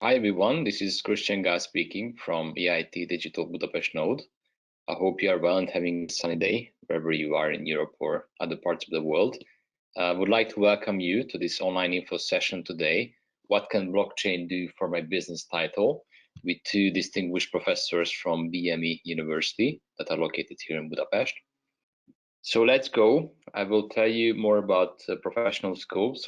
Hi everyone, this is Christian Gaz speaking from EIT Digital Budapest node. I hope you are well and having a sunny day wherever you are in Europe or other parts of the world. I would like to welcome you to this online info session today. What can blockchain do for my business title? With two distinguished professors from BME University that are located here in Budapest. So let's go. I will tell you more about professional school. So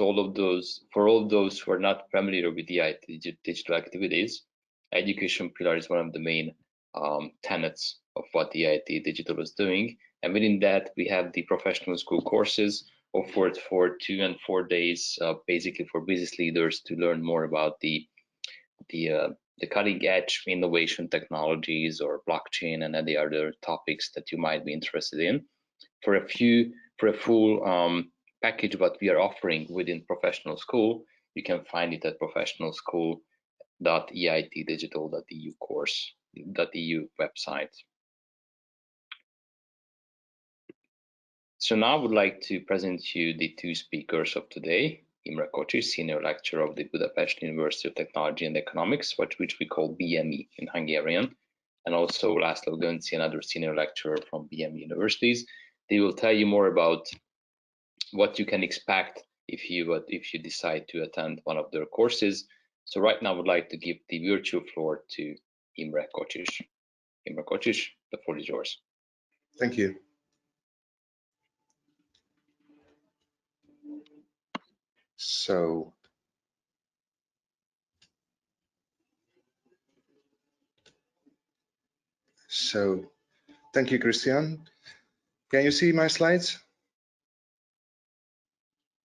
for all of those who are not familiar with the EIT digital activities, education pillar is one of the main tenets of what the EIT Digital is doing. And within that, we have the professional school courses offered for 2 and 4 days, basically for business leaders to learn more about the cutting edge innovation technologies or blockchain and any other topics that you might be interested in. For a full package what we are offering within professional school, you can find it at professionalschool.eitdigital.eu website. So now I would like to present to you the two speakers of today. Imre Kocsis, Senior Lecturer of the Budapest University of Technology and Economics, which we call BME in Hungarian, and also László Gönci, another Senior Lecturer from BME Universities. They will tell you more about what you can expect if you decide to attend one of their courses. So right now I would like to give the virtual floor to Imre Kocsis. Imre Kocsis, the floor is yours. Thank you. So thank you, Christian. Can you see my slides?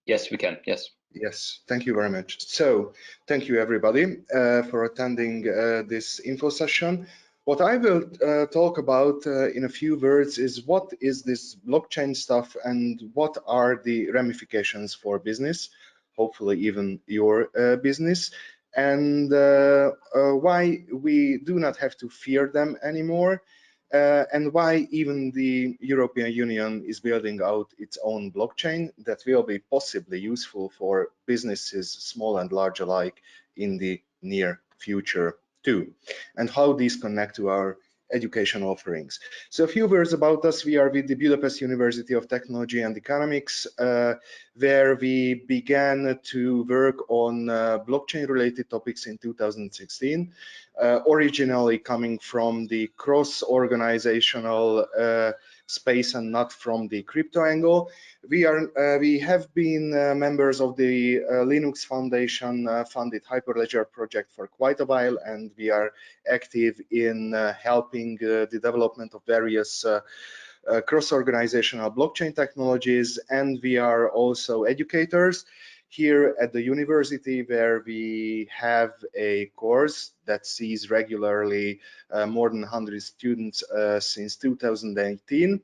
Yes, we can. Yes. Yes, thank you very much. So thank you everybody for attending this info session. What I will talk about in a few words is what is this blockchain stuff and what are the ramifications for business, hopefully even your business, and why we do not have to fear them anymore. And why even the European Union is building out its own blockchain that will be possibly useful for businesses, small and large alike, in the near future too, and how these connect to our education offerings. So a few words about us. We are with the Budapest University of Technology and Economics, where we began to work on blockchain related topics in 2016, originally coming from the cross-organizational space and not from the crypto angle. We have been members of the Linux Foundation funded Hyperledger project for quite a while, and we are active in helping the development of various cross-organizational blockchain technologies, and we are also educators here at the university, where we have a course that sees regularly more than 100 students since 2018,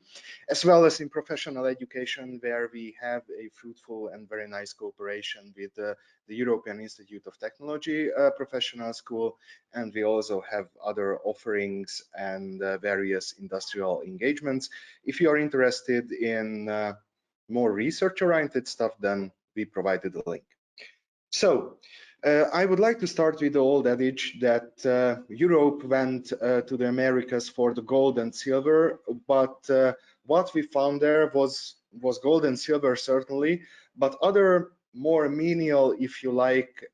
as well as in professional education, where we have a fruitful and very nice cooperation with the European Institute of Technology Professional School, and we also have other offerings and various industrial engagements. If you are interested in more research-oriented stuff, then we provided a link. So I would like to start with the old adage that Europe went to the Americas for the gold and silver, but what we found there was gold and silver, certainly, but other more menial, if you like,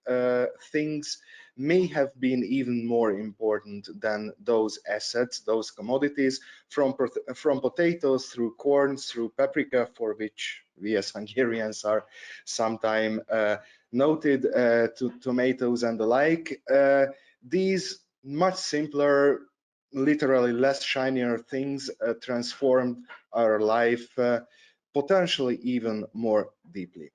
things may have been even more important than those assets, those commodities, from potatoes through corn, through paprika, for which we as Hungarians are sometimes noted, to tomatoes and the like. These much simpler, literally less shinier things transformed our life potentially even more deeply.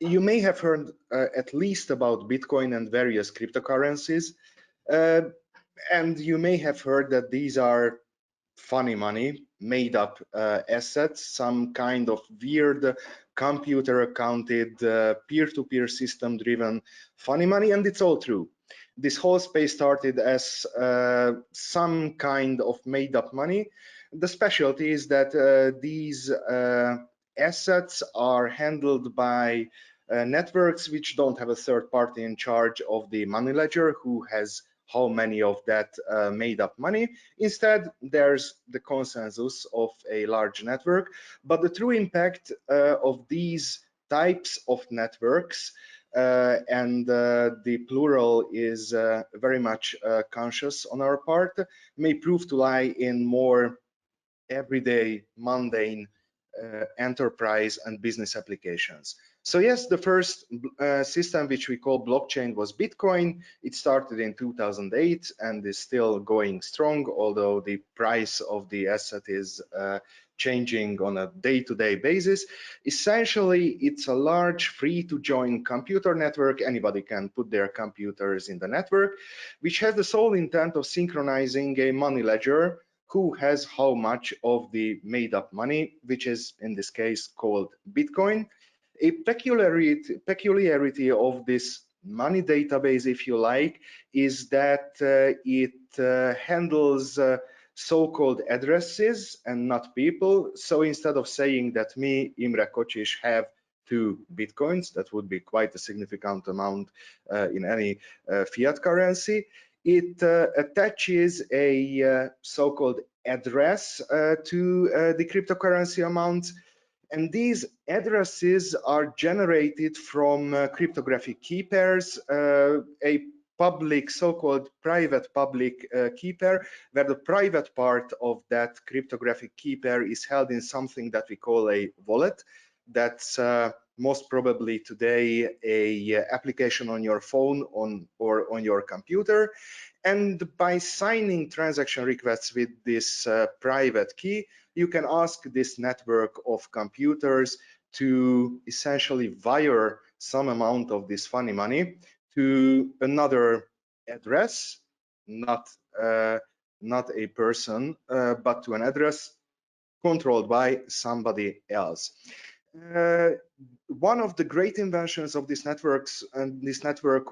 You may have heard at least about Bitcoin and various cryptocurrencies, and you may have heard that these are funny money, made up assets, some kind of weird computer accounted peer-to-peer system driven funny money, and it's all true. This whole space started as some kind of made up money. The specialty is that these assets are handled by networks which don't have a third party in charge of the money ledger who has how many of that made up money. Instead, there's the consensus of a large network. But the true impact of these types of networks, and the plural is very much conscious on our part, may prove to lie in more everyday, mundane enterprise and business applications. So yes, the first system which we call blockchain was Bitcoin. It started in 2008 and is still going strong, although the price of the asset is changing on a day-to-day basis. Essentially, it's a large free-to-join computer network. Anybody can put their computers in the network, which has the sole intent of synchronizing a money ledger who has how much of the made up money, which is in this case called Bitcoin. A peculiarity of this money database, if you like, is that it handles so-called addresses and not people. So instead of saying that me, Imre Kocsis, have 2 Bitcoins, that would be quite a significant amount in any fiat currency, it attaches a so-called address to the cryptocurrency amount, and these addresses are generated from cryptographic key pairs, a public, so-called private public key pair, where the private part of that cryptographic key pair is held in something that we call a wallet. That's most probably today a application on your phone or on your computer. And by signing transaction requests with this private key, you can ask this network of computers to essentially wire some amount of this funny money to another address, not a person, but to an address controlled by somebody else. One of the great inventions of this network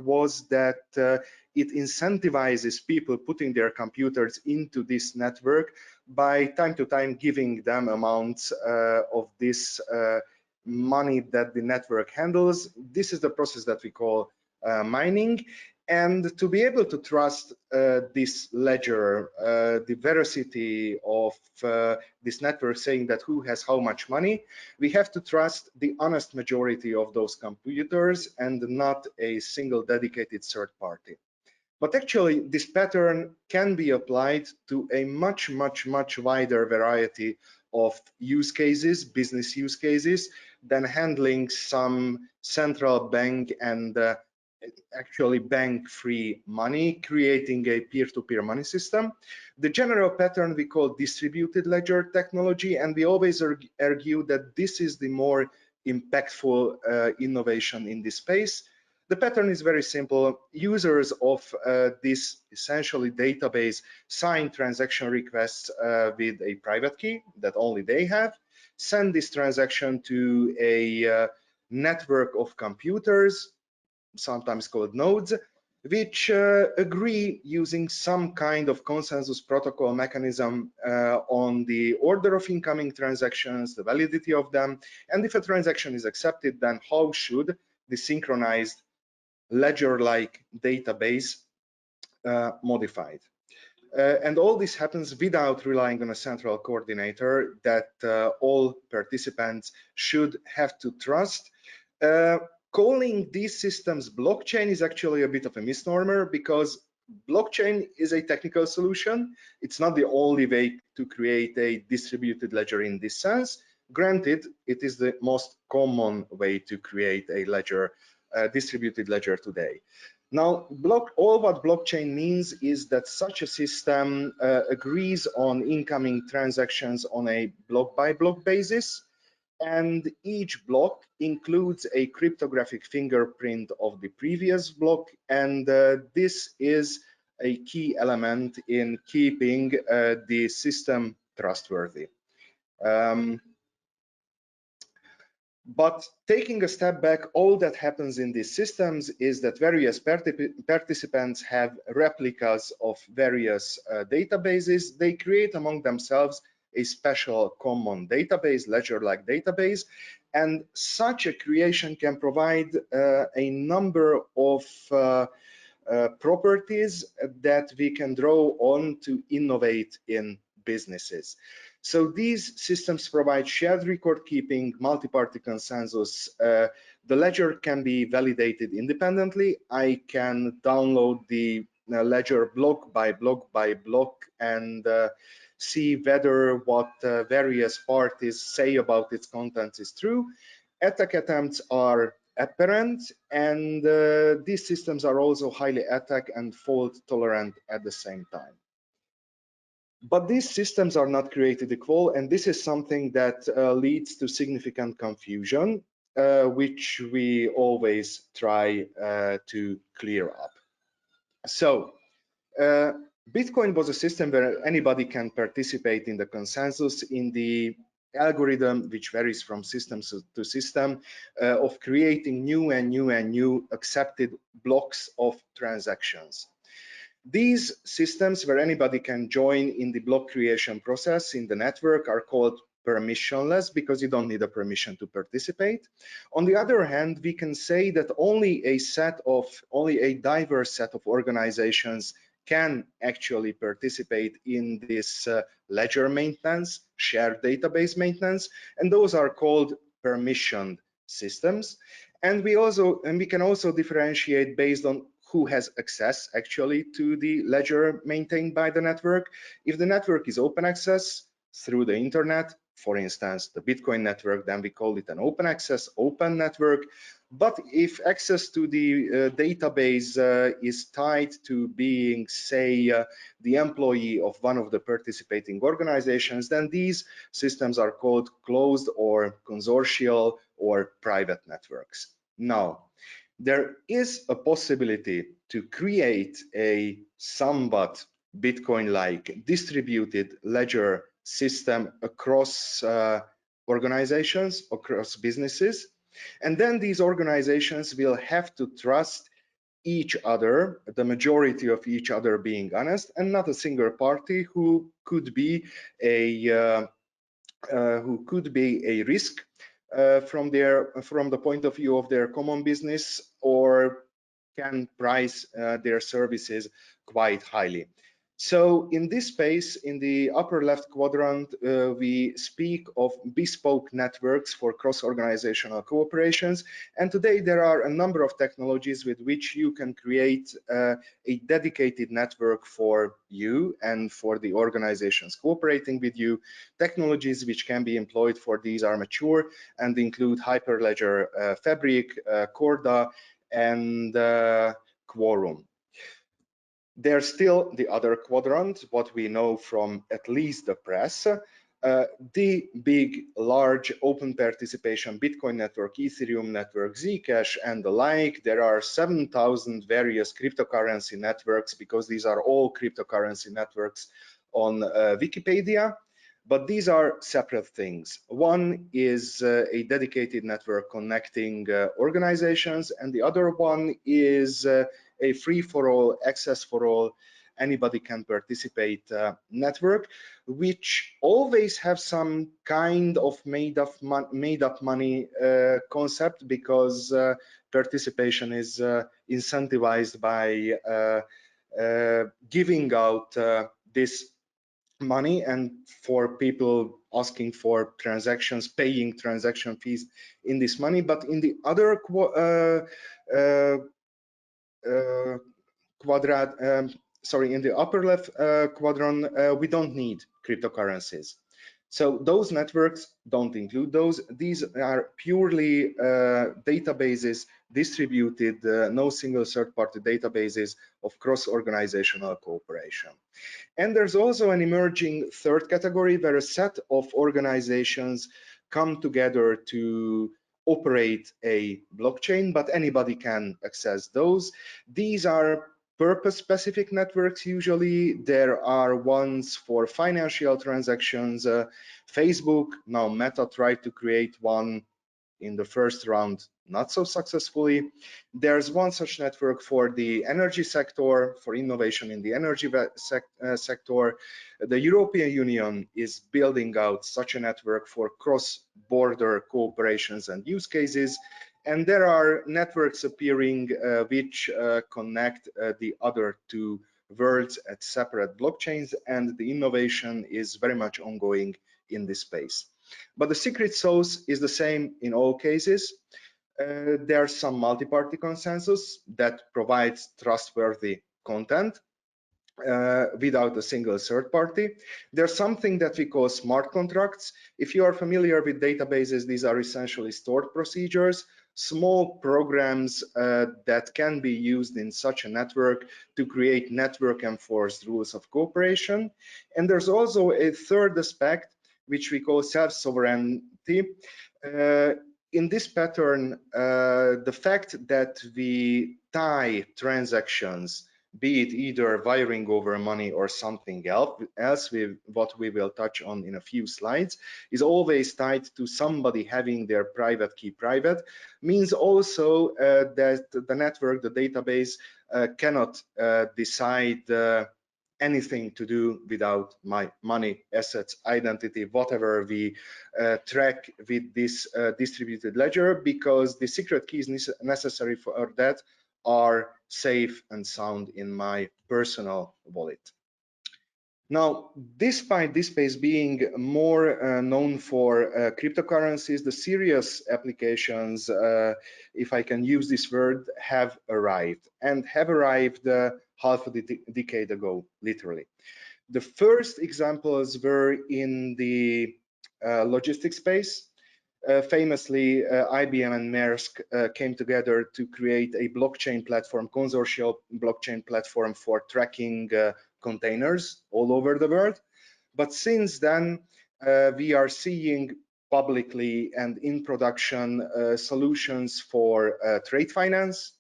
was that it incentivizes people putting their computers into this network by time to time giving them amounts of this money that the network handles. This is the process that we call mining. And to be able to trust this ledger, the veracity of this network saying that who has how much money, we have to trust the honest majority of those computers and not a single dedicated third party. But actually, this pattern can be applied to a much wider variety of use cases, business use cases, than handling some central bank and actually bank-free money, creating a peer-to-peer money system. The general pattern we call distributed ledger technology, and we always argue that this is the more impactful innovation in this space. The pattern is very simple. Users of this essentially database sign transaction requests with a private key that only they have, send this transaction to a network of computers, sometimes called nodes, which agree using some kind of consensus protocol mechanism on the order of incoming transactions, the validity of them, and if a transaction is accepted, then how should the synchronized ledger-like database modified. And all this happens without relying on a central coordinator that all participants should have to trust. Calling these systems blockchain is actually a bit of a misnomer, because blockchain is a technical solution. It's not the only way to create a distributed ledger in this sense. Granted, it is the most common way to create a ledger, distributed ledger today. Now, all what blockchain means is that such a system agrees on incoming transactions on a block-by-block basis, and each block includes a cryptographic fingerprint of the previous block, and this is a key element in keeping the system trustworthy. But taking a step back, all that happens in these systems is that various participants have replicas of various databases. They create among themselves a special common database, ledger-like database, and such a creation can provide a number of properties that we can draw on to innovate in businesses. So these systems provide shared record keeping, multi-party consensus. The ledger can be validated independently. I can download the ledger block by block by block and see whether what various parties say about its contents is true. Attack attempts are apparent, and these systems are also highly attack and fault tolerant at the same time. But these systems are not created equal, and this is something that leads to significant confusion, which we always try to clear up. So Bitcoin was a system where anybody can participate in the consensus in the algorithm, which varies from system to system, of creating new and new and new accepted blocks of transactions. These systems where anybody can join in the block creation process in the network are called permissionless because you don't need a permission to participate. On the other hand, we can say that only a diverse set of organizations can actually participate in this ledger maintenance, shared database maintenance, and those are called permissioned systems. And we can also differentiate based on who has access actually to the ledger maintained by the network. If the network is open access through the internet, for instance, the Bitcoin network, then we call it an open access, open network. But if access to the database is tied to being, say, the employee of one of the participating organizations, then these systems are called closed or consortial or private networks. Now, there is a possibility to create a somewhat Bitcoin-like distributed ledger system across organizations, across businesses. And then these organizations will have to trust each other, the majority of each other being honest, and not a single party who could be a risk from the point of view of their common business, or can price their services quite highly. So in this space, in the upper left quadrant, we speak of bespoke networks for cross-organizational cooperations. And today there are a number of technologies with which you can create a dedicated network for you and for the organizations cooperating with you. Technologies which can be employed for these are mature and include Hyperledger Fabric, Corda, and Quorum. There's still the other quadrant, what we know from at least the press, the big, large open participation Bitcoin network, Ethereum network, Zcash, and the like. There are 7,000 various cryptocurrency networks because these are all cryptocurrency networks on Wikipedia. But these are separate things. One is a dedicated network connecting organizations, and the other one is a free-for-all, access-for-all, anybody can participate network, which always have some kind of made-up money concept, because participation is incentivized by giving out this money, and for people asking for transactions, paying transaction fees in this money. But in the other in the upper left quadrant, we don't need cryptocurrencies. So those networks don't include those. These are purely databases distributed, no single third-party databases of cross-organizational cooperation. And there's also an emerging third category where a set of organizations come together to operate a blockchain, but anybody can access those. These are purpose-specific networks. Usually there are ones for financial transactions. Facebook, now Meta, tried to create one in the first round not so successfully. There's one such network for the energy sector, for innovation in the energy sector. The European Union is building out such a network for cross-border cooperations and use cases. And there are networks appearing which connect the other two worlds at separate blockchains, and the innovation is very much ongoing in this space. But the secret sauce is the same in all cases. There's some multi-party consensus that provides trustworthy content without a single third party. There's something that we call smart contracts. If you are familiar with databases, these are essentially stored procedures, small programs that can be used in such a network to create network enforced rules of cooperation. And there's also a third aspect, which we call self-sovereignty. In this pattern, the fact that we tie transactions, be it either wiring over money or something else, with what we will touch on in a few slides, is always tied to somebody having their private key private, means also that the network, the database, cannot decide anything to do without my money, assets, identity, whatever we track with this distributed ledger, because the secret keys necessary for that are safe and sound in my personal wallet. Now, despite this space being more known for cryptocurrencies, the serious applications, if I can use this word, have arrived, and have arrived half a decade ago, literally. The first examples were in the logistics space. Famously, IBM and Maersk came together to create a blockchain platform, consortial blockchain platform for tracking containers all over the world. But since then, we are seeing publicly and in production solutions for trade finance,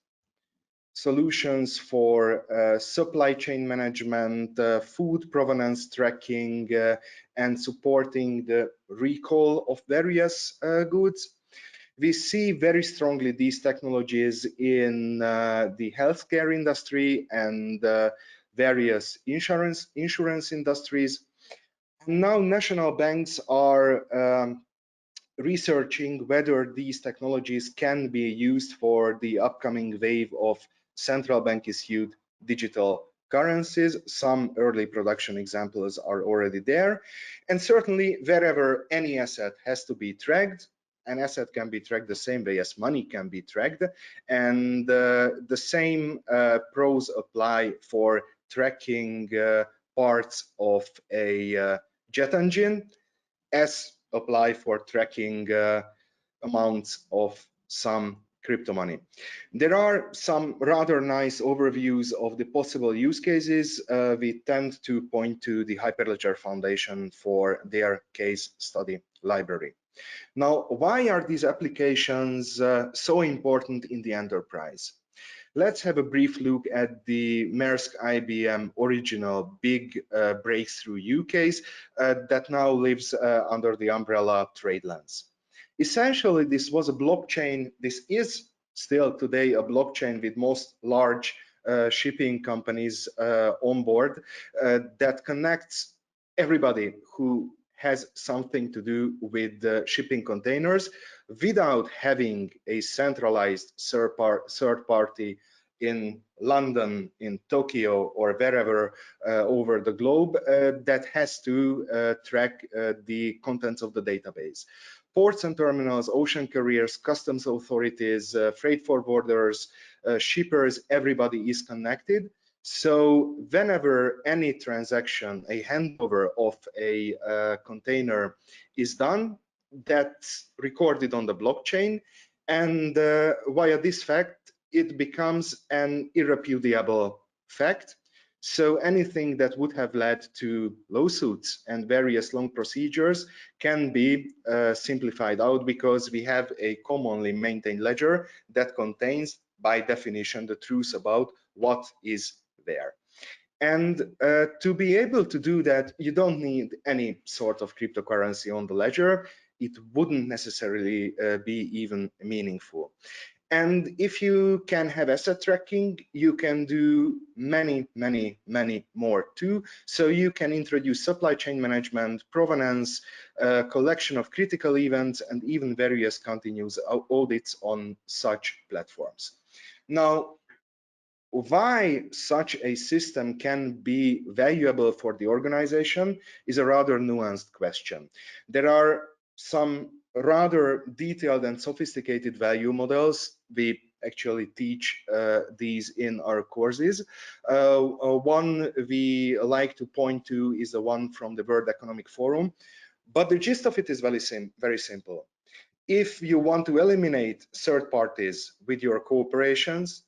solutions for supply chain management, food provenance tracking, and supporting the recall of various goods. We see very strongly these technologies in the healthcare industry and various insurance industries. And now national banks are researching whether these technologies can be used for the upcoming wave of central bank issued digital currencies. Some early production examples are already there. And certainly wherever any asset has to be tracked, an asset can be tracked the same way as money can be tracked. And the same pros apply for tracking parts of a jet engine as apply for tracking amounts of some crypto money. There are some rather nice overviews of the possible use cases. We tend to point to the Hyperledger Foundation for their case study library. Now, why are these applications so important in the enterprise? Let's have a brief look at the Maersk IBM original big breakthrough use case that now lives under the umbrella TradeLens. Essentially, this was a blockchain. This is still today a blockchain with most large shipping companies on board that connects everybody who has something to do with shipping containers without having a centralized third party in London, in Tokyo, or wherever over the globe that has to track the contents of the database. Ports and terminals, ocean carriers, customs authorities, freight forwarders, shippers, everybody is connected. So whenever any transaction, a handover of a container is done, that's recorded on the blockchain, and via this fact, it becomes an irrepudiable fact. So anything that would have led to lawsuits and various long procedures can be simplified out, because we have a commonly maintained ledger that contains, by definition, the truth about what is there. And to be able to do that, you don't need any sort of cryptocurrency on the ledger. it wouldn't necessarily be even meaningful. And if you can have asset tracking, you can do many more too. So you can introduce supply chain management, provenance, collection of critical events, and even various continuous audits on such platforms. Now, why such a system can be valuable for the organization is a rather nuanced question. There are some rather detailed and sophisticated value models. We actually teach these in our courses. One we like to point to is the one from the World Economic Forum, but the gist of it is very simple. If you want to eliminate third parties with your cooperations,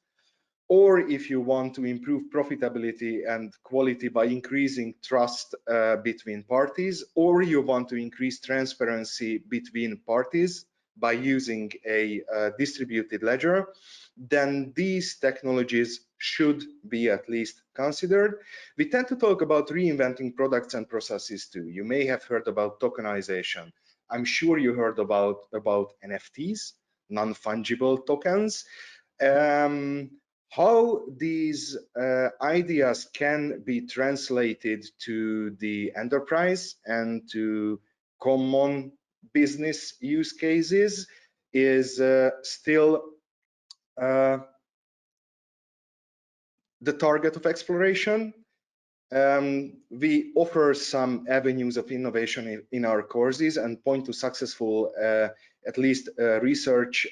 or if you want to improve profitability and quality by increasing trust between parties, or you want to increase transparency between parties by using a distributed ledger, then these technologies should be at least considered. We tend to talk about reinventing products and processes too. You may have heard about tokenization. I'm sure you heard about NFTs, non-fungible tokens. How these ideas can be translated to the enterprise and to common business use cases is still the target of exploration. We offer some avenues of innovation in our courses and point to successful, at least research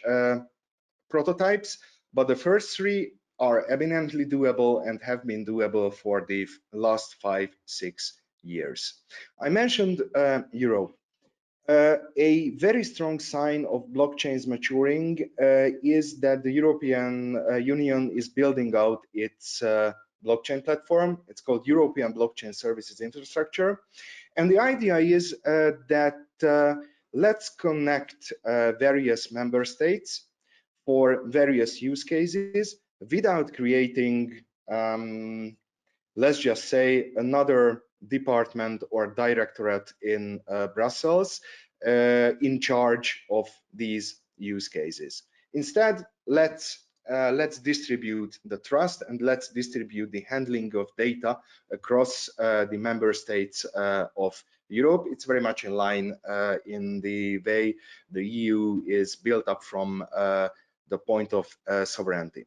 prototypes, but the first three are eminently doable and have been doable for the last 5-6 years. I mentioned Europe. A very strong sign of blockchains maturing is that the European Union is building out its blockchain platform. It's called European Blockchain Services Infrastructure. And the idea is that let's connect various member states for various use cases without creating, let's just say, another department or directorate in Brussels in charge of these use cases. Instead, let's distribute the trust and let's distribute the handling of data across the member states of Europe. It's very much in line in the way the EU is built up from the point of sovereignty.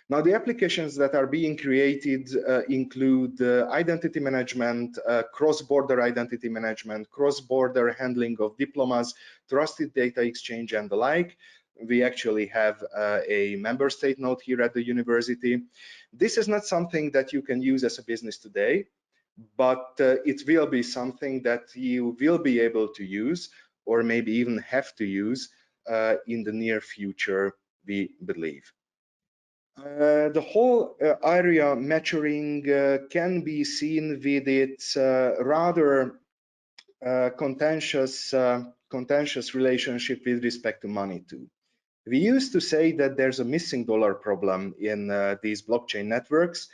Now, the applications that are being created include identity management, cross-border identity management, cross-border handling of diplomas, trusted data exchange, and the like. We actually have a member state node here at the university. This is not something that you can use as a business today, but it will be something that you will be able to use, or maybe even have to use in the near future, we believe. The whole area maturing can be seen with its rather contentious relationship with respect to money too. We used to say that there's a missing dollar problem in these blockchain networks,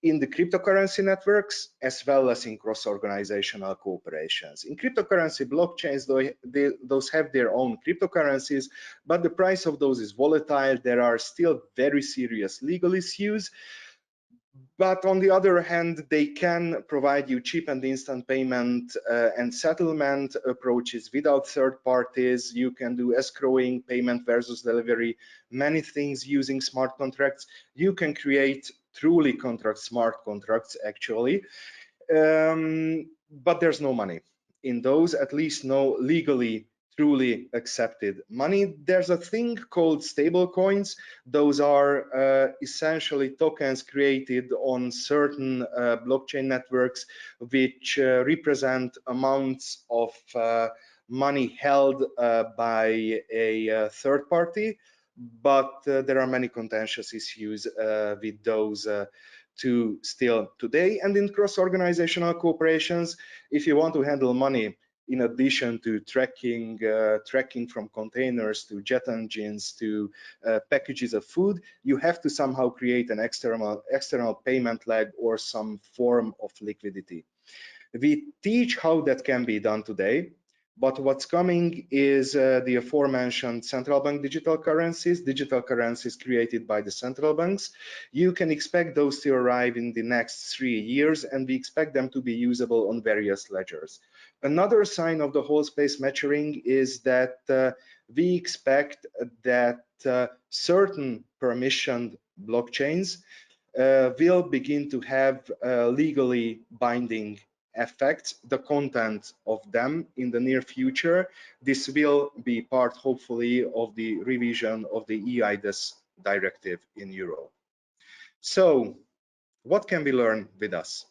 in the cryptocurrency networks, as well as in cross-organizational cooperations. In cryptocurrency blockchains, those have their own cryptocurrencies, but the price of those is volatile. There are still very serious legal issues. But on the other hand, they can provide you cheap and instant payment and settlement approaches without third parties. You can do escrowing, payment versus delivery, many things using smart contracts. You can create truly smart contracts actually, but there's no money in those, at least no legally truly accepted money. There's a thing called stable coins. Those are essentially tokens created on certain blockchain networks, which represent amounts of money held by a third party. But there are many contentious issues with those two still today. And in cross-organizational cooperations, if you want to handle money, in addition to tracking from containers to jet engines to packages of food, you have to somehow create an external payment leg or some form of liquidity. We teach how that can be done today. But what's coming is the aforementioned central bank digital currencies created by the central banks. You can expect those to arrive in the next 3 years, and we expect them to be usable on various ledgers. Another sign of the whole space maturing is that we expect that certain permissioned blockchains will begin to have legally binding affects the content of them in the near future. This will be part, hopefully, of the revision of the EIDS directive in Europe. So, what can we learn with us?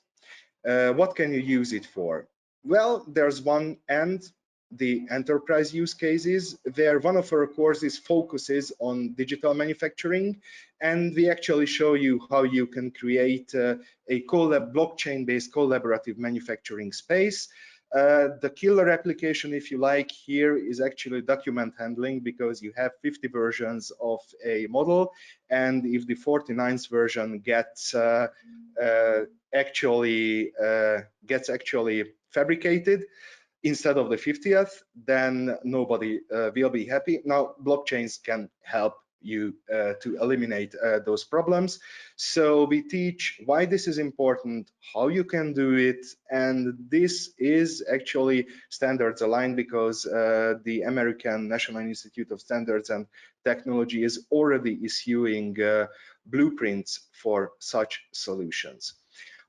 What can you use it for? Well, there's one end, the enterprise use cases, where one of our courses focuses on digital manufacturing, and we actually show you how you can create a blockchain-based collaborative manufacturing space. The killer application, if you like, here is actually document handling, because you have 50 versions of a model, and if the 49th version gets actually fabricated instead of the 50th, then nobody will be happy. Now, blockchains can help you to eliminate those problems. So we teach why this is important, how you can do it, and this is actually standards aligned, because the American National Institute of Standards and Technology is already issuing blueprints for such solutions.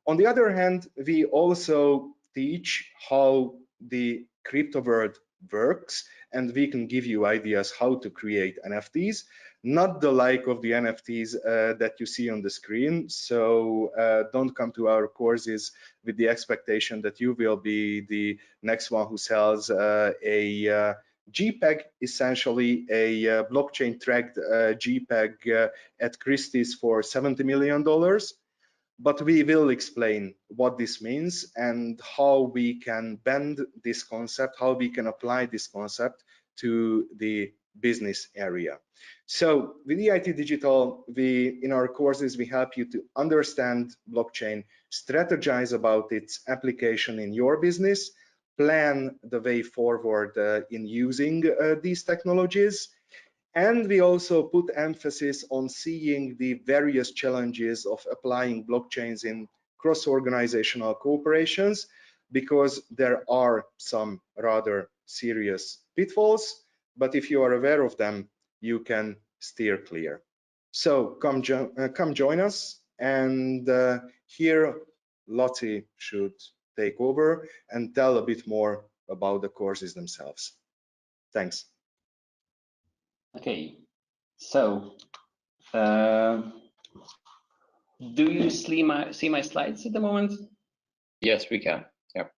On the other hand, we also teach how the crypto world works, and we can give you ideas how to create NFTs, not the like of the NFTs that you see on the screen. So don't come to our courses with the expectation that you will be the next one who sells a JPEG, essentially a blockchain tracked JPEG at Christie's for $70 million. But we will explain what this means and how we can bend this concept, how we can apply this concept to the business area. So with EIT Digital, in our courses, we help you to understand blockchain, strategize about its application in your business, plan the way forward in using these technologies. And we also put emphasis on seeing the various challenges of applying blockchains in cross-organizational cooperations, because there are some rather serious pitfalls, but if you are aware of them, you can steer clear. So come join us, and here Lottie should take over and tell a bit more about the courses themselves. Thanks. Okay, so do you see my slides at the moment? Yes, we can. Yeah.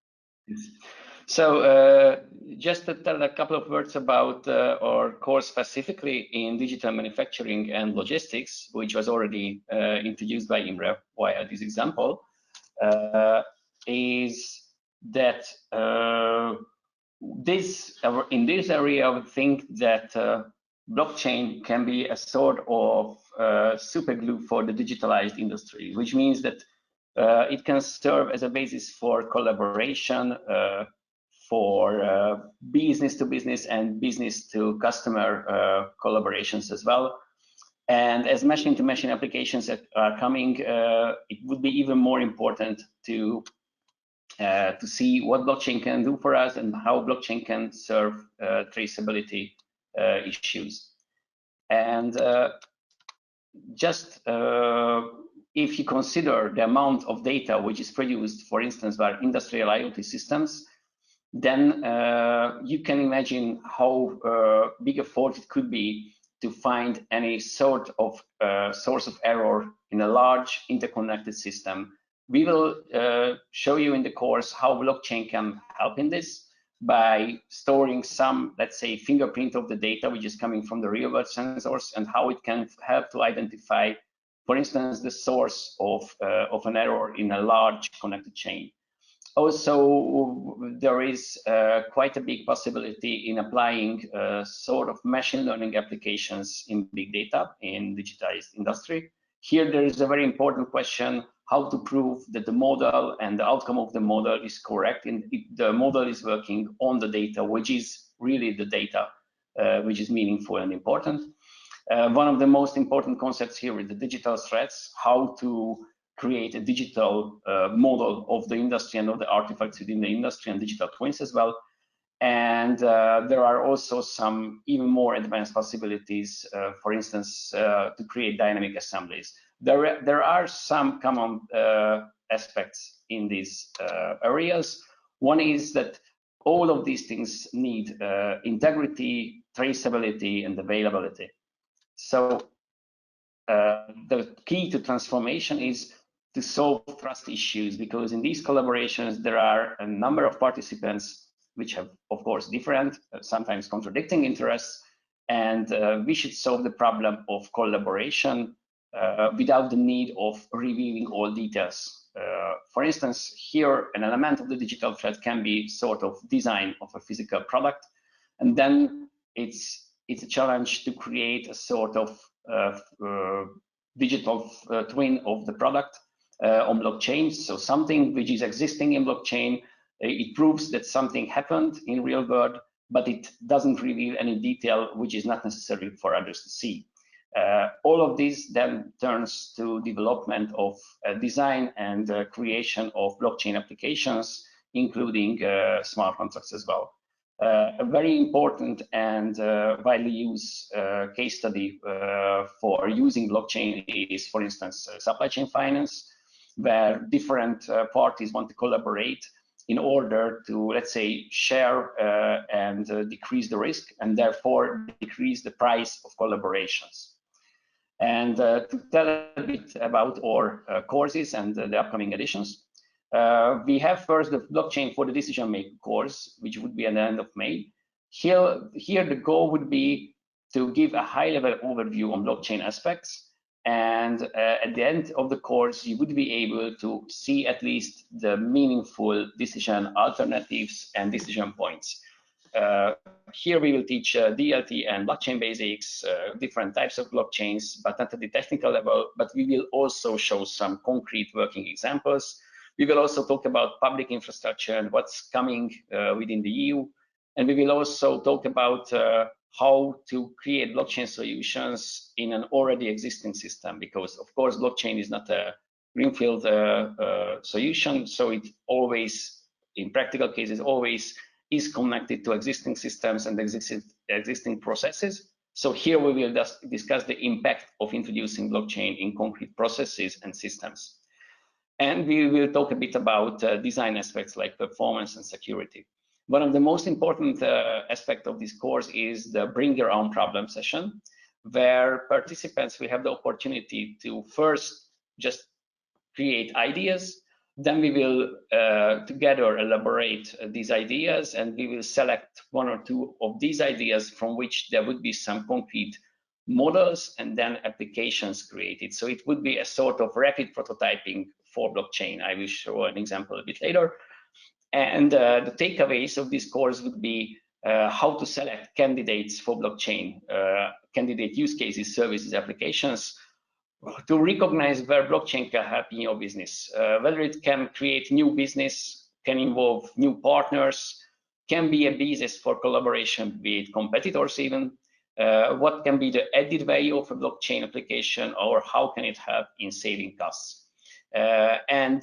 So just to tell a couple of words about our course specifically in digital manufacturing and logistics, which was already introduced by Imre via this example, is that in this area, we think that blockchain can be a sort of super glue for the digitalized industry, which means that it can serve as a basis for collaboration, for business to business and business to customer collaborations as well. And as machine to machine applications that are coming, it would be even more important to see what blockchain can do for us and how blockchain can serve traceability issues. And just if you consider the amount of data which is produced, for instance, by industrial IoT systems, then you can imagine how big a fault it could be to find any sort of source of error in a large interconnected system. We will show you in the course how blockchain can help in this by storing some, let's say, fingerprint of the data which is coming from the real world sensors, and how it can help to identify, for instance, the source of an error in a large connected chain. Also, there is quite a big possibility in applying sort of machine learning applications in big data in digitized industry. Here, there is a very important question: how to prove that the model and the outcome of the model is correct, and the model is working on the data, which is really the data, which is meaningful and important. One of the most important concepts here is the digital threads, how to create a digital model of the industry and of the artifacts within the industry, and digital twins as well. And there are also some even more advanced possibilities, for instance, to create dynamic assemblies. There are some common aspects in these areas. One is that all of these things need integrity, traceability, and availability. So the key to transformation is to solve trust issues, because in these collaborations there are a number of participants which have, of course, different, sometimes contradicting interests, and we should solve the problem of collaboration without the need of revealing all details. For instance, here an element of the digital thread can be sort of design of a physical product, and then it's a challenge to create a sort of digital twin of the product on blockchain. So something which is existing in blockchain, it proves that something happened in real world, but it doesn't reveal any detail which is not necessary for others to see. All of this then turns to development of design and creation of blockchain applications, including smart contracts as well. A very important and widely used case study for using blockchain is, for instance, supply chain finance, where different parties want to collaborate in order to, let's say, share and decrease the risk, and therefore decrease the price of collaborations. And to tell a bit about our courses and the upcoming editions, we have first the blockchain for the decision making course, which would be at the end of May. Here the goal would be to give a high level overview on blockchain aspects, and at the end of the course you would be able to see at least the meaningful decision alternatives and decision points. Here we will teach DLT and blockchain basics, different types of blockchains, but not at the technical level, but we will also show some concrete working examples. We will also talk about public infrastructure and what's coming within the EU. And we will also talk about how to create blockchain solutions in an already existing system, because of course blockchain is not a greenfield solution, so it always, in practical cases, always is connected to existing systems and existing processes. So here we will discuss the impact of introducing blockchain in concrete processes and systems. And we will talk a bit about design aspects like performance and security. One of the most important aspects of this course is the Bring Your Own Problem session, where participants will have the opportunity to first just create ideas. Then we will together elaborate these ideas, and we will select one or two of these ideas from which there would be some concrete models and then applications created. So it would be a sort of rapid prototyping for blockchain. I will show an example a bit later. And the takeaways of this course would be how to select candidates for blockchain, candidate use cases, services, applications, to recognize where blockchain can help in your business, whether it can create new business, can involve new partners, can be a basis for collaboration with competitors even, what can be the added value of a blockchain application, or how can it help in saving costs. And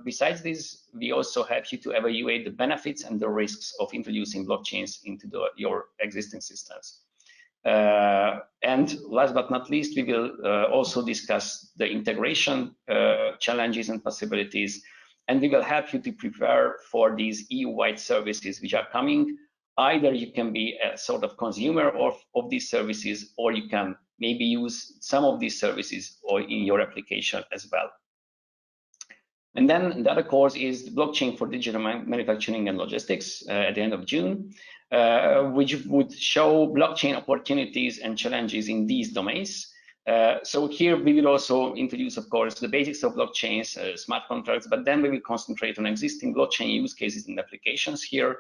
besides this, we also help you to evaluate the benefits and the risks of introducing blockchains into your existing systems. And last but not least, we will also discuss the integration challenges and possibilities, and we will help you to prepare for these EU-wide services which are coming. Either you can be a sort of consumer of these services, or you can maybe use some of these services or in your application as well. And then the other course is blockchain for digital manufacturing and logistics at the end of June, which would show blockchain opportunities and challenges in these domains. So here we will also introduce, of course, the basics of blockchains, smart contracts, but then we will concentrate on existing blockchain use cases and applications here.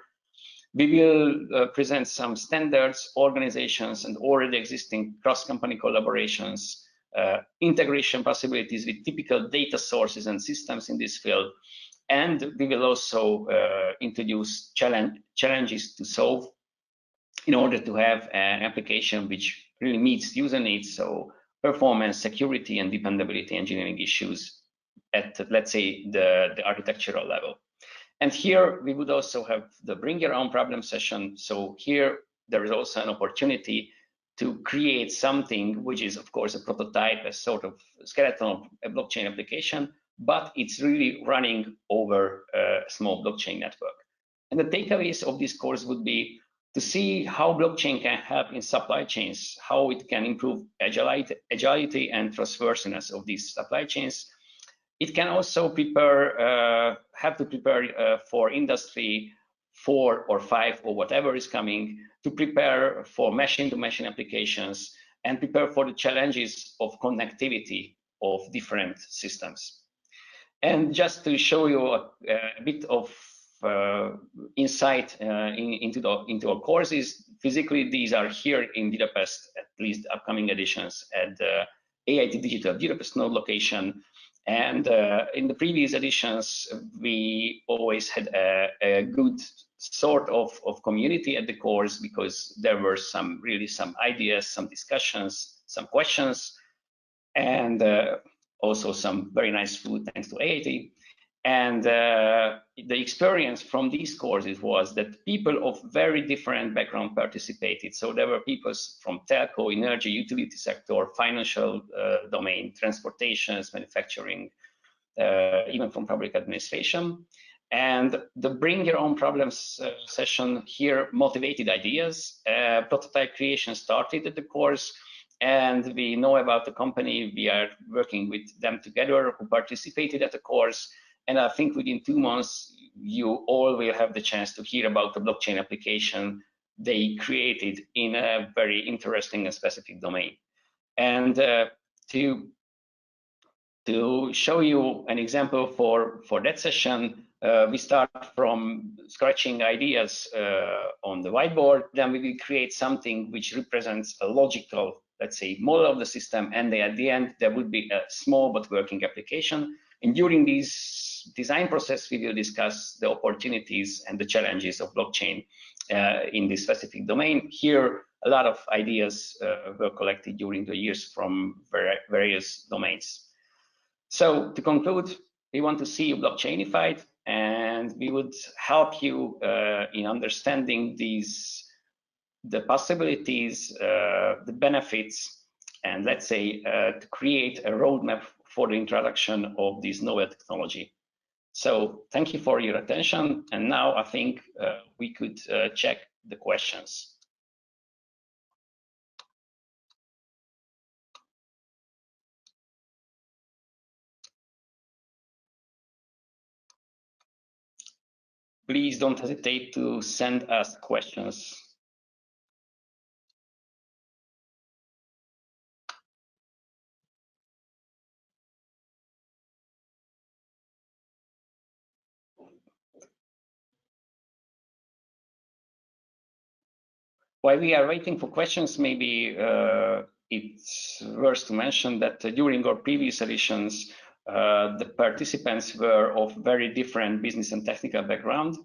We will present some standards, organizations, and already existing cross-company collaborations, integration possibilities with typical data sources and systems in this field. And we will also introduce challenges to solve in order to have an application which really meets user needs, so performance, security, and dependability engineering issues at, let's say, the architectural level. And here we would also have the bring your own problem session. So here there is also an opportunity to create something which is, of course, a prototype, a sort of skeleton of a blockchain application, but it's really running over a small blockchain network. And the takeaways of this course would be to see how blockchain can help in supply chains, how it can improve agility and trustworthiness of these supply chains. It can also prepare, have to prepare for industry 4 or 5 or whatever is coming, to prepare for machine-to-machine applications and prepare for the challenges of connectivity of different systems. And just to show you a bit of insight into our courses, physically these are here in Budapest, at least upcoming editions at the EIT Digital Budapest node location. And in the previous editions, we always had a good sort of community at the course, because there were some ideas, some discussions, some questions, and also some very nice food thanks to EIT. And the experience from these courses was that people of very different background participated. So there were people from telco, energy, utility sector, financial domain, transportations, manufacturing, even from public administration. And the bring your own problems session here motivated ideas. Prototype creation started at the course, and we know about the company. We are working with them together who participated at the course. And I think within 2 months, you all will have the chance to hear about the blockchain application they created in a very interesting and specific domain. And to show you an example for that session, we start from scratching ideas on the whiteboard. Then we will create something which represents a logical, let's say, model of the system. And then at the end, there would be a small but working application. And during this design process, we will discuss the opportunities and the challenges of blockchain in this specific domain. Here, a lot of ideas were collected during the years from various domains. So to conclude, we want to see you blockchainified, and we would help you in understanding the possibilities, the benefits, and let's say to create a roadmap for the introduction of this novel technology. So thank you for your attention. And now I think we could check the questions. Please don't hesitate to send us questions. While we are waiting for questions, maybe it's worth to mention that during our previous editions, the participants were of very different business and technical background.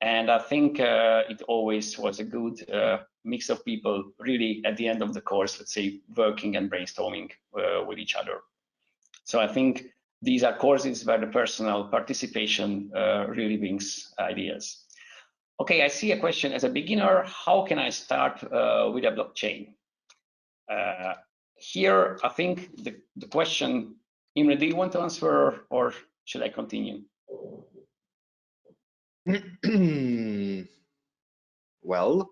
And I think it always was a good mix of people really at the end of the course, let's say, working and brainstorming with each other. So I think these are courses where the personal participation really brings ideas. Okay, I see a question. As a beginner, how can I start with a blockchain? Here, I think the question, Imre, do you want to answer, or should I continue? Well,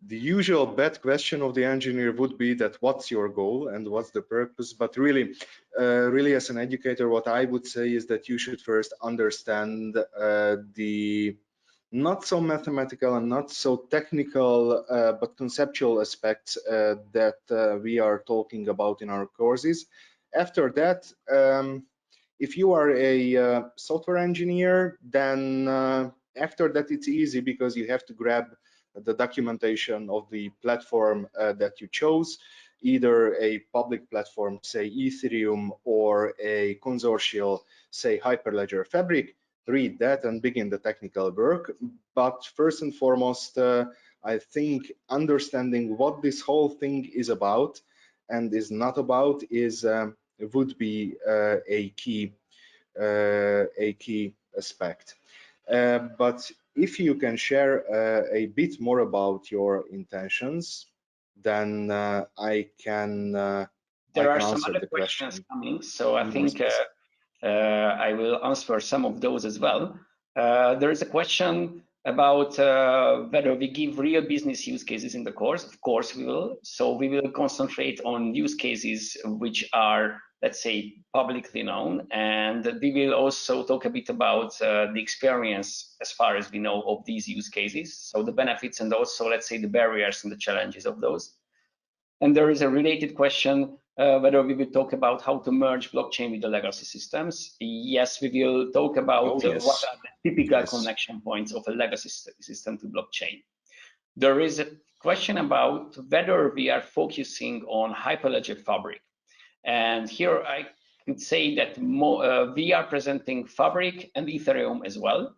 the usual bad question of the engineer would be that what's your goal and what's the purpose? But really, as an educator, what I would say is that you should first understand the not so mathematical and not so technical, but conceptual aspects that we are talking about in our courses. After that, if you are a software engineer, then after that, it's easy because you have to grab the documentation of the platform that you chose, either a public platform, say Ethereum, or a consortial, say Hyperledger Fabric, read that and begin the technical work. But first and foremost, I think understanding what this whole thing is about and is not about is would be a key aspect. But if you can share a bit more about your intentions, then I can there are some answer other the questions question coming, so I think I will answer some of those as well. There is a question about whether we give real business use cases in the course. Of course we will. So we will concentrate on use cases which are, let's say, publicly known, and we will also talk a bit about the experience as far as we know of these use cases, so the benefits and also, let's say, the barriers and the challenges of those. And there is a related question whether we will talk about how to merge blockchain with the legacy systems. Yes, we will talk about what are the typical connection points of a legacy system to blockchain. There is a question about whether we are focusing on Hyperledger Fabric. And here I could say that we are presenting Fabric and Ethereum as well.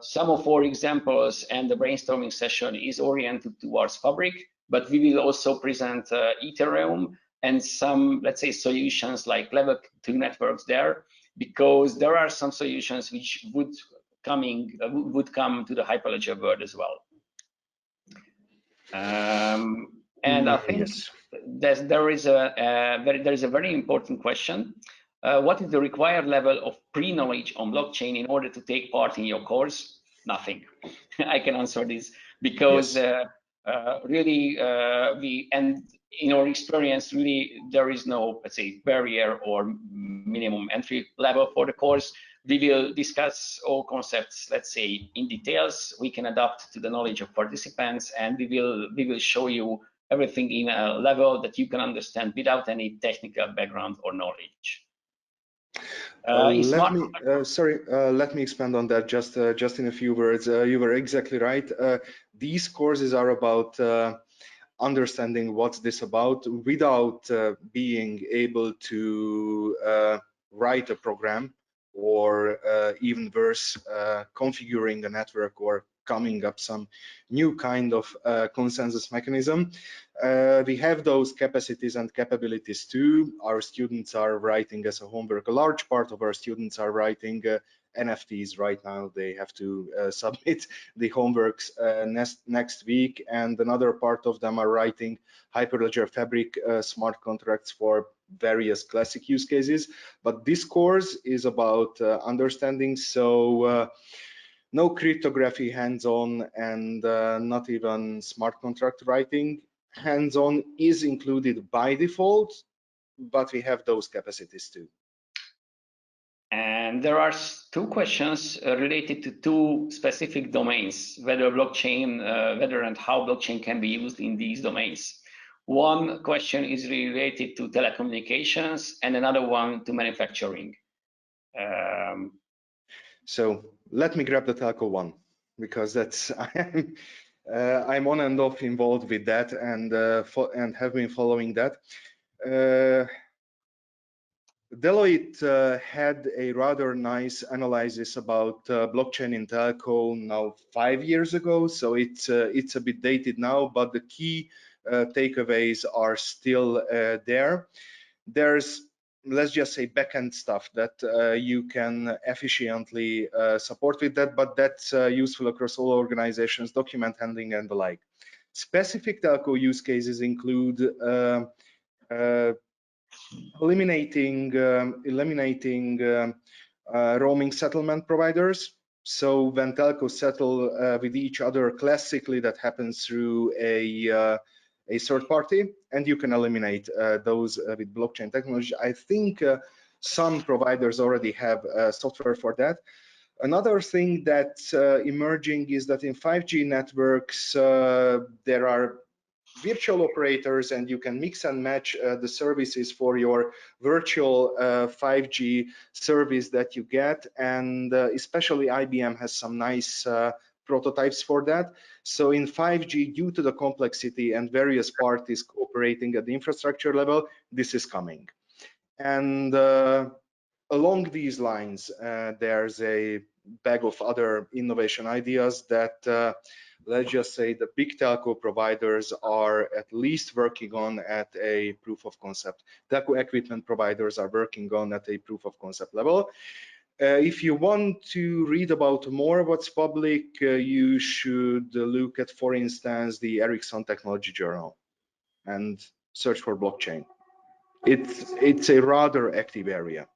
Some of our examples and the brainstorming session is oriented towards Fabric, but we will also present Ethereum and some, let's say, solutions like level 2 networks there, because there are some solutions which would come to the Hyperledger world as well. And I think there is a very important question. What is the required level of pre-knowledge on blockchain in order to take part in your course? Nothing. I can answer this because really and in our experience, really there is no, let's say, barrier or minimum entry level for the course. We will discuss all concepts, let's say, in details. We can adapt to the knowledge of participants, and we will show you everything in a level that you can understand without any technical background or knowledge. Let me expand on that just in a few words. You were exactly right. These courses are about understanding what's this about without being able to write a program, or even worse, configuring a network or coming up some new kind of consensus mechanism. We have those capacities and capabilities too. Our students are writing as a homework. A large part of our students are writing NFTs right now. They have to submit the homeworks next week, and another part of them are writing Hyperledger Fabric smart contracts for various classic use cases. But this course is about understanding, so no cryptography hands-on, and not even smart contract writing hands-on is included by default, but we have those capacities too. And there are two questions related to two specific domains, whether and how blockchain can be used in these domains. One question is related to telecommunications and another one to manufacturing. So let me grab the telco one, because that's I'm on and off involved with that, and have been following that. Deloitte had a rather nice analysis about blockchain in telco now 5 years ago, so it's a bit dated now, but the key takeaways are still there. There's, let's just say, backend stuff that you can efficiently support with that, but that's useful across all organizations, document handling and the like. Specific telco use cases include eliminating roaming settlement providers. So when telcos settle with each other, classically that happens through a third party, and you can eliminate those with blockchain technology. I think some providers already have software for that. Another thing that's emerging is that in 5G networks, there are virtual operators, and you can mix and match the services for your virtual 5G service that you get. And especially IBM has some nice prototypes for that. So in 5G, due to the complexity and various parties cooperating at the infrastructure level, this is coming. And along these lines, there's a bag of other innovation ideas that let's just say the big telco providers are at least working on at a proof of concept. Telco equipment providers are working on at a proof of concept level. If you want to read about more what's public, you should look at, for instance, the Ericsson Technology Journal and search for blockchain. It's a rather active area.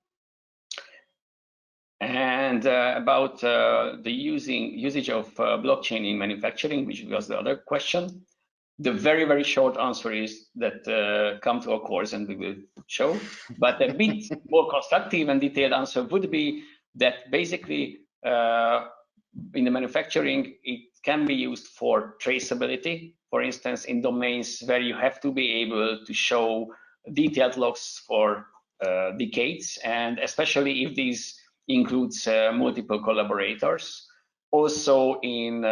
And about the usage of blockchain in manufacturing, which was the other question, the very, very short answer is that come to our course and we will show. But a bit more constructive and detailed answer would be that basically in the manufacturing, it can be used for traceability. For instance, in domains where you have to be able to show detailed logs for decades, and especially if these includes multiple collaborators. Also in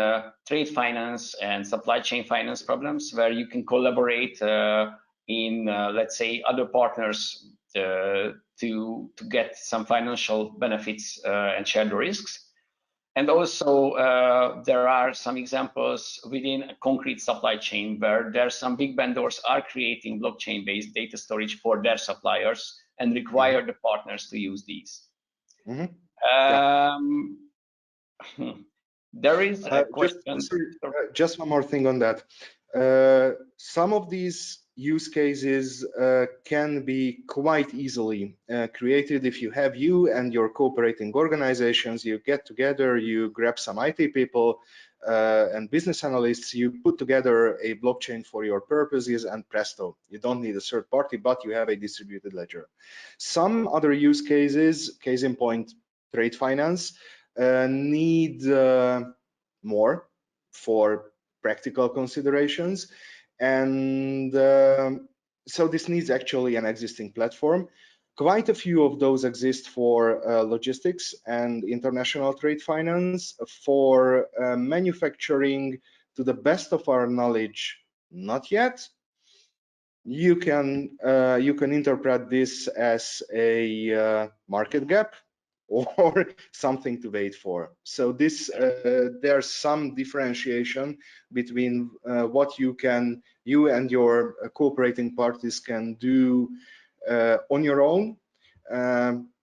trade finance and supply chain finance problems, where you can collaborate in, let's say, other partners to get some financial benefits and share the risks. And also there are some examples within a concrete supply chain where there are some big vendors are creating blockchain-based data storage for their suppliers and require the partners to use these. There is a question. Just one more thing on that. Some of these use cases can be quite easily created if you have you and your cooperating organizations, you get together, you grab some IT people and business analysts, you put together a blockchain for your purposes, and presto, you don't need a third party, but you have a distributed ledger. Some other use cases, case in point, trade finance, need more for practical considerations, and so this needs actually an existing platform. Quite a few of those exist for logistics and international trade finance. For manufacturing, to the best of our knowledge, not yet. You can interpret this as a market gap or something to wait for. So this there's some differentiation between what you and your cooperating parties can do on your own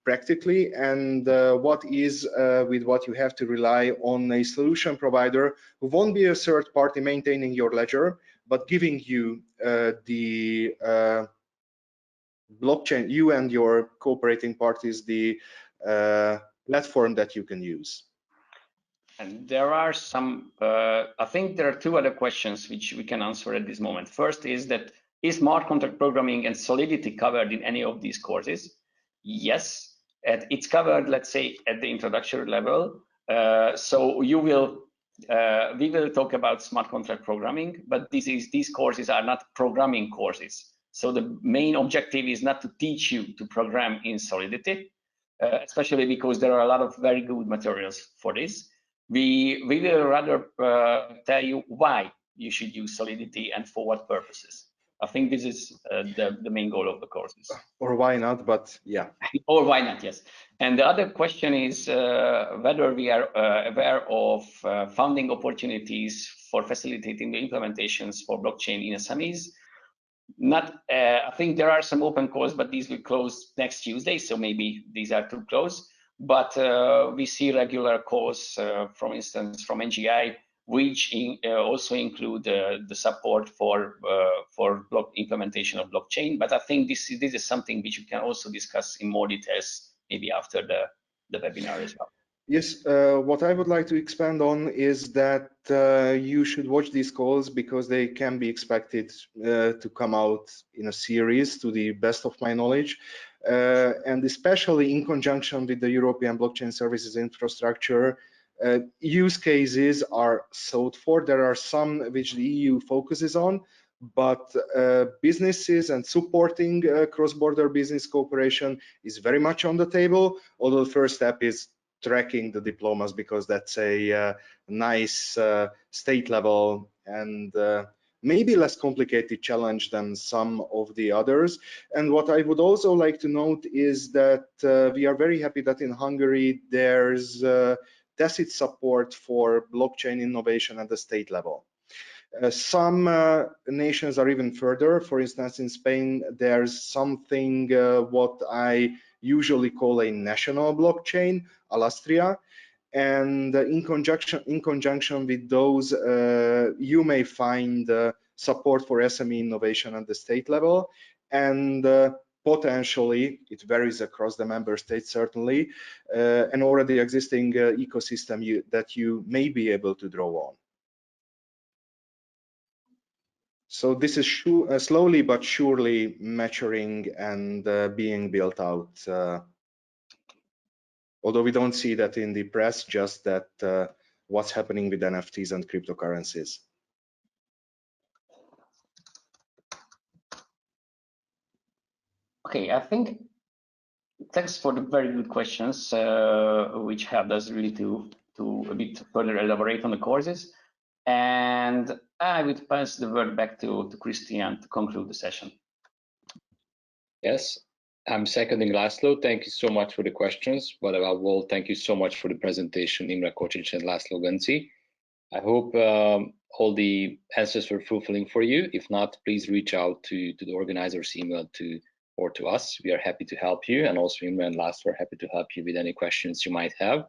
practically, and what is with what you have to rely on a solution provider who won't be a third party maintaining your ledger, but giving you the blockchain, you and your cooperating parties, the platform that you can use. And there are some, I think there are two other questions which we can answer at this moment. First is that, is smart contract programming and Solidity covered in any of these courses? Yes, it's covered, let's say, at the introductory level. So you will, we will talk about smart contract programming, but these courses are not programming courses. So the main objective is not to teach you to program in Solidity, especially because there are a lot of very good materials for this. We will rather tell you why you should use Solidity and for what purposes. I think this is the main goal of the courses. Or why not, but yeah. Or why not, yes. And the other question is whether we are aware of funding opportunities for facilitating the implementations for blockchain in SMEs. Not, I think there are some open calls, but these will close next Tuesday, so maybe these are too close. But we see regular calls, for instance, from NGI, which also include the support for implementation of blockchain. But I think this is something which we can also discuss in more details, maybe after the webinar as well. Yes, what I would like to expand on is that you should watch these calls because they can be expected to come out in a series, to the best of my knowledge, and especially in conjunction with the European blockchain services infrastructure. Use cases are sought for. There are some which the EU focuses on, but businesses and supporting cross-border business cooperation is very much on the table, although the first step is tracking the diplomas, because that's a nice state level and maybe less complicated challenge than some of the others. And what I would also like to note is that we are very happy that in Hungary there's tacit support for blockchain innovation at the state level. Some nations are even further. For instance, in Spain, there's something what I usually call a national blockchain, Alastria, and in conjunction with those, you may find support for SME innovation at the state level, and potentially, it varies across the member states certainly, an already existing ecosystem that you may be able to draw on. So this is slowly but surely maturing and being built out. Although we don't see that in the press, just that what's happening with NFTs and cryptocurrencies. Okay, I think thanks for the very good questions, which helped us really to a bit further elaborate on the courses. And I would pass the word back to Christian to conclude the session. Yes, I'm seconding Laszlo. Thank you so much for the questions, but above all, thank you so much for the presentation, Imre Kocsics and Laszlo Ganci. I hope all the answers were fulfilling for you. If not, please reach out to the organizer's email or to us. We are happy to help you, and also Imre and Laszlo are happy to help you with any questions you might have.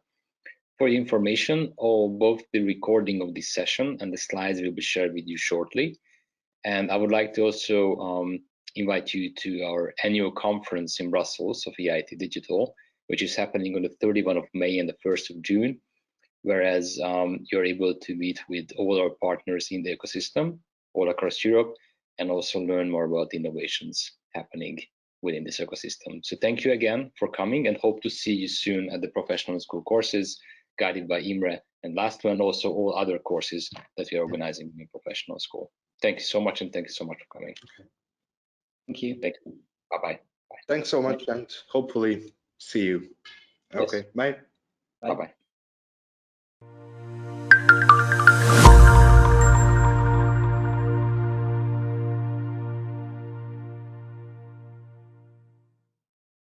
For your information, both the recording of this session and the slides will be shared with you shortly. And I would like to also invite you to our annual conference in Brussels of EIT Digital, which is happening on the 31st of May and the 1st of June, whereas you're able to meet with all our partners in the ecosystem all across Europe and also learn more about innovations happening within this ecosystem. So thank you again for coming, and hope to see you soon at the professional school courses guided by Imre and Laszlo, and also all other courses that we are organizing in professional school. Thank you so much, and thank you so much for coming. Thank you. Thank you. Bye-bye. Thanks so much, and hopefully see you. Yes. Okay, bye. Bye-bye.